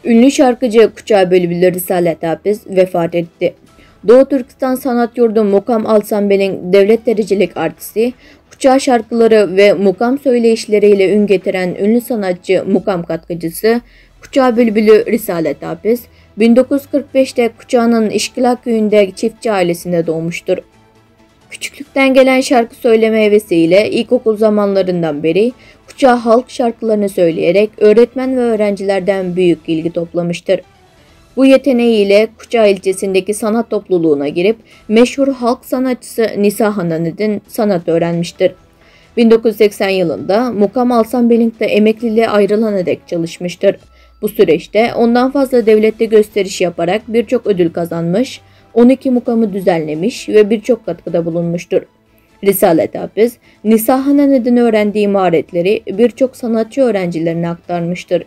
Ünlü şarkıcı Kuçağı Bülbülü Risalet Hafız vefat etti. Doğu Türkistan Sanat Yurdu Mukam Ansambel'in devlet derecelik artisti, Kuçağı şarkıları ve mukam söyleyişleriyle ün getiren ünlü sanatçı mukam katkıcısı Kuçağı Bülbülü Risalet Hafız, 1945'te Kuçağı'nın İşkilak köyünde çiftçi ailesinde doğmuştur. Küçüklükten gelen şarkı söyleme hevesiyle ilkokul zamanlarından beri Kuçağı halk şarkılarını söyleyerek öğretmen ve öğrencilerden büyük ilgi toplamıştır. Bu yeteneğiyle Kuçağı ilçesindeki sanat topluluğuna girip meşhur halk sanatçısı Nisa Hanan'ın sanat öğrenmiştir. 1980 yılında Mukam Ansambel'de emekliliğe ayrılana dek çalışmıştır. Bu süreçte ondan fazla devlette gösteriş yaparak birçok ödül kazanmış, 12 mukamı düzenlemiş ve birçok katkıda bulunmuştur. Risalet Hafız, Nisa Hanan'dan öğrendiği maharetleri birçok sanatçı öğrencilerine aktarmıştır.